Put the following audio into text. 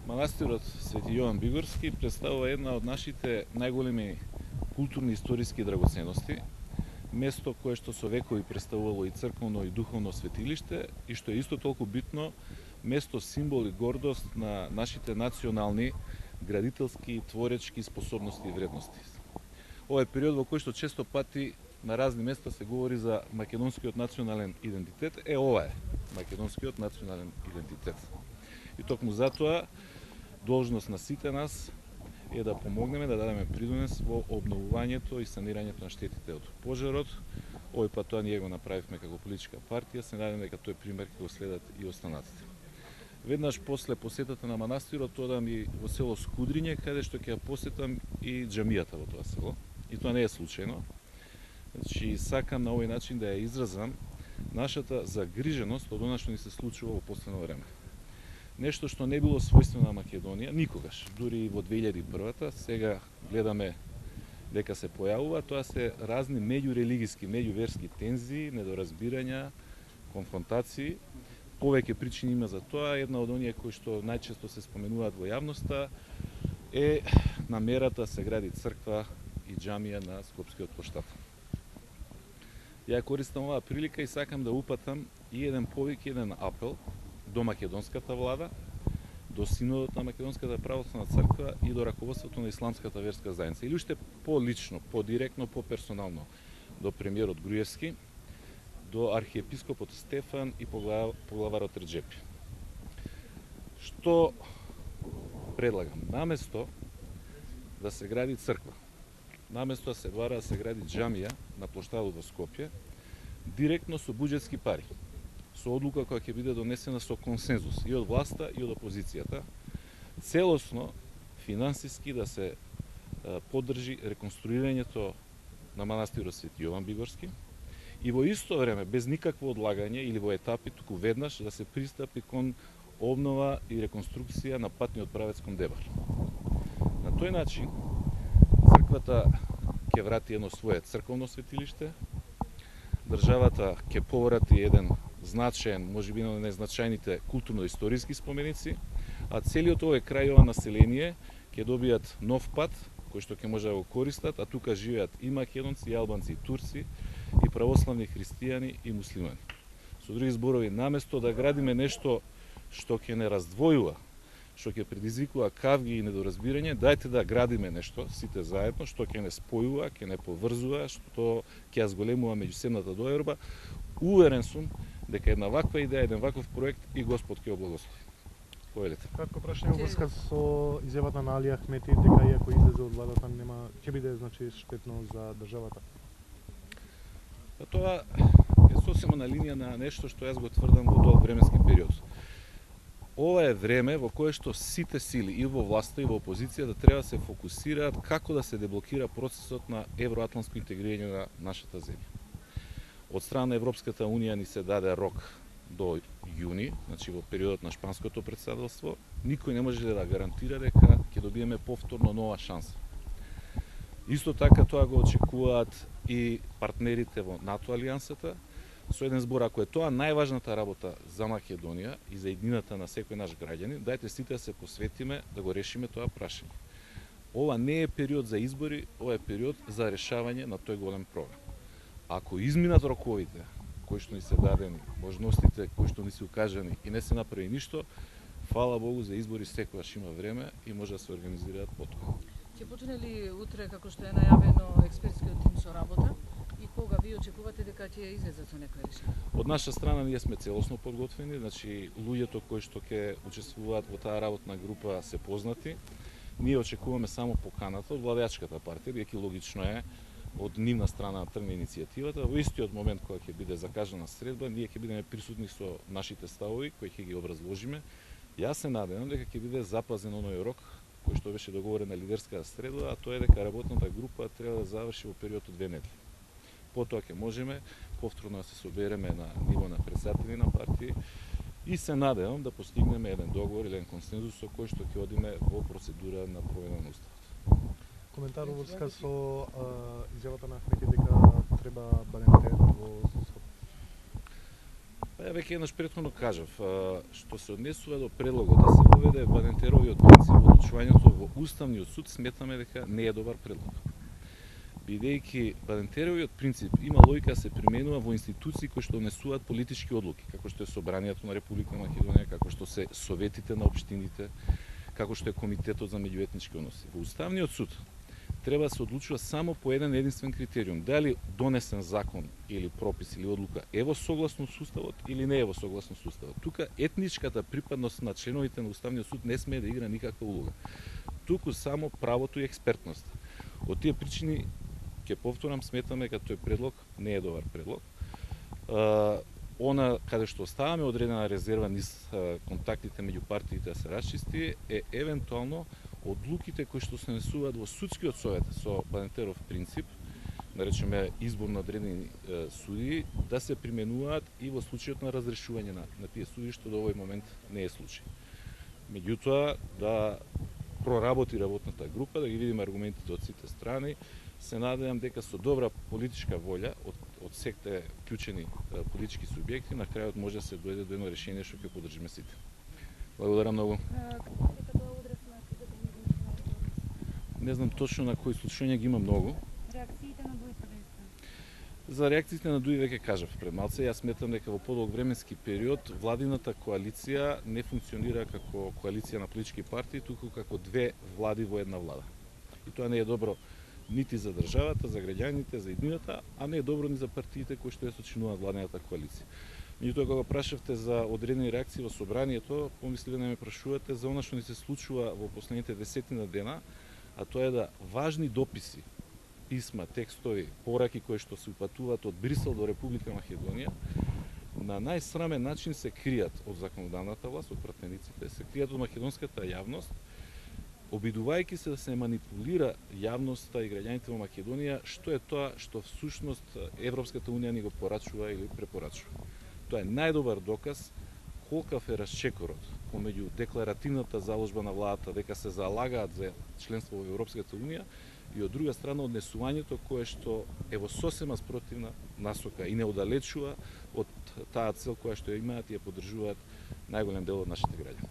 Манастирот Свети Јован Бигорски представува една од нашите најголеми културни историски драгоценности, место кое што со векови представувало и црковно и духовно светилиште и што е исто толку битно, место символ и гордост на нашите национални градителски, творечки способности и вредности. Ова е период во кој што често пати на разни места се говори за македонскиот национален идентитет. Ова е македонскиот национален идентитет. И токму затоа должност на сите нас е да помогнеме, да дадеме придонес во обновувањето и санирањето на штетите од пожарот. Овој пат тоа ние го направивме како политичка партија, се надевам дека тој пример ќе го следат и останатите. Веднаш после посетата на манастирот одам и во село Скудриње, каде што ќе ја посетам и џамијата во тоа село. И тоа не е случајно. Значи, сакам на овој начин да ја изразам нашата загриженост од она што ни се случува во последно време. Нешто што не било својствено на Македонија никогаш, дури и во 2001-та, сега гледаме дека се појавува, тоа се разни меѓурелигиски, меѓуверски тензии, недоразбирања, конфронтации. Повеќе причини има за тоа. Една од оние кои што најчесто се споменуваат во јавноста е намерата се гради црква и џамија на Скопскиот поштар. Ја користам оваа прилика и сакам да упатам и еден повик, еден апел до македонската влада, до синодот на Македонската православна црква и до раководството на Исламската верска заедница. Или уште по-лично, по-директно, по-персонално до премиерот Груевски, до архиепископот Стефан и поглаварот Реджепи. Што предлагам? Наместо да се гради црква, наместо да се бара да се гради џамија на плоштадот во Скопје, директно со буџетски пари, со одлука која ќе биде донесена со консензус и од власта и од опозицијата, целосно финансиски да се поддржи реконструирањето на манастирот Свети Јован Бигорски и во исто време, без никакво одлагање или во етапи, туку веднаш да се пристапи кон обнова и реконструкција на патниот правец кон Дебар. На тој начин, црквата ќе врати едно свое црковно светилиште, државата ќе поврати еден значаен, можеби на најзначајните културно-историски споменици, а целиот овој крај, ова население ќе добијат нов пат, кој што ќе може да го користат, а тука живеат и македонци, и албанци, и турци, и православни христијани и муслимани. Со други зборови, наместо да градиме нешто што ќе не раздвојува, што ќе предизвикува кавги и недоразбирање, дајте да градиме нешто сите заедно, што ќе не спојува, ќе не поврзува, што ќе ја зголемува меѓусебната дојорба. Уверен сум дека една ваква идеја, еден ваков проект и Господ ќе облагослови. Повелете. Кратко прашање во врска со изјавата на Али Ахмети дека иако излезе од владата нема ќе биде значи штетно за државата. Тоа е сосема на линија на нешто што јас го тврдам во долг временски период. Ова е време во кое што сите сили и во власта и во опозицијата треба да се фокусираат како да се деблокира процесот на евроатланско интегрирање на нашата земја. Од страна на Европската унија ни се даде рок до јуни, значи во периодот на шпанското председателство, никој не може да гарантира дека ќе добиеме повторно нова шанса. Исто така тоа го очекуваат и партнерите во НАТО алијансата. Со еден збор, ако е тоа најважната работа за Македонија и за еднината на секој наш граѓанин, дајте сите да се посветиме да го решиме тоа прашање. Ова не е период за избори, ова е период за решавање на тој голем проблем. Ако изминат роковите кои што ни се дадени, можностите кои што ни се укажани и не се направи ништо, фала Богу за избори секогаш има време и може да се организираат потоа. Ќе почне ли утре, како што е најавено, експертскиот тим со работа и кога ви очекувате дека ќе излезат со некој решение? Од наша страна ние сме целосно подготвени, значи луѓето кои што ќе учествуваат во таа работна група се познати. Ние очекуваме само поканата од владеачката партија, бидејќи логично е од нивна страна да тргне иницијативата. Во истиот момент кога ќе биде закажана средба, ние ќе бидеме присутни со нашите ставови кои ќе ги образложиме. Јас се надевам дека ќе биде запазен оној рок кој што беше договорен на лидерската среда, а тоа е дека работната група треба да заврши во период од 2 недели. Потоа ќе можеме повторно да се собереме на ниво на председатели на партии и се надевам да постигнеме еден договор или еден консензус со кој што ќе одиме во процедура на промена на уставот. Коментар во врска со изјавата на Ахмети дека треба барем терен во Скопје. Па ја веќе еднаш претходно кажав, што се однесува до предлогот да се воведе Бадентеровиот принцип во одлучувањето во Уставниот суд, сметаме дека не е добар предлог. Бидејќи Бадентеровиот принцип има логика да се применува во институции кои што донесуваат политички одлуки, како што е Собранието на Република Македонија, како што се советите на општините, како што е Комитетот за меѓуетнички односи. Во Уставниот суд треба да се одлучува само по еден единствен критериум, дали донесен закон или пропис или одлука е во согласно со уставот или не е во согласно со уставот. Тука етничката припадност на членовите на Уставниот суд не смее да игра никаква улога. Туку само правото и експертност. Од тие причини, ќе повторам, сметаме дека тој предлог не е добар предлог. Она каде што оставаме одредена резерва низ контактите меѓу партиите да се расчисти е евентуално одлуките кои што се несуваат во судскиот совет со Бадентеров принцип, да речеме избор на одредени судии, да се применуваат и во случајот на разрешување на тие судии, што до овој момент не е случај. Меѓутоа, да проработи работната група, да ги видиме аргументите од сите страни, се надевам дека со добра политичка волја од сите вклучени политички субјекти, на крајот може да се дојде до едно решение што ќе поддржиме сите. Благодарам многу. Не знам точно на кои случања ги има многу. Реакциите на ДУИ првенствено. За реакциите на ДУИ веќе кажав пред малце. Јас сметам дека во подолг временски период владината коалиција не функционира како коалиција на политички партии, туку како две влади во една влада. И тоа не е добро нити за државата, за граѓаните, за иднината, а не е добро ни за партиите кои што ја сочинуваат владината коалиција. Меѓутоа, кога прашавте за одредени реакции во собранието, помислив да ме прашувате за она што ни се случува во последните десетина дена, а тоа е да важни дописи, писма, текстови, пораки кои што се упатуваат од Брисел до Република Македонија, на најсрамен начин се кријат од законодавната власт, од пратениците, се кријат од македонската јавност, обидувајќи се да се манипулира јавноста и граѓаните во Македонија, што е тоа што всушност Европската унија ни го порачува или препорачува. Тоа е најдобар доказ колкав е расчекорот помеѓу декларативната заложба на владата дека се залагаат за членство во Европската унија и од друга страна однесувањето кое што е во сосема спротивна насока и не оддалечува од таа цел која што ја имаат и ја поддржуваат најголем дел од нашите граѓани.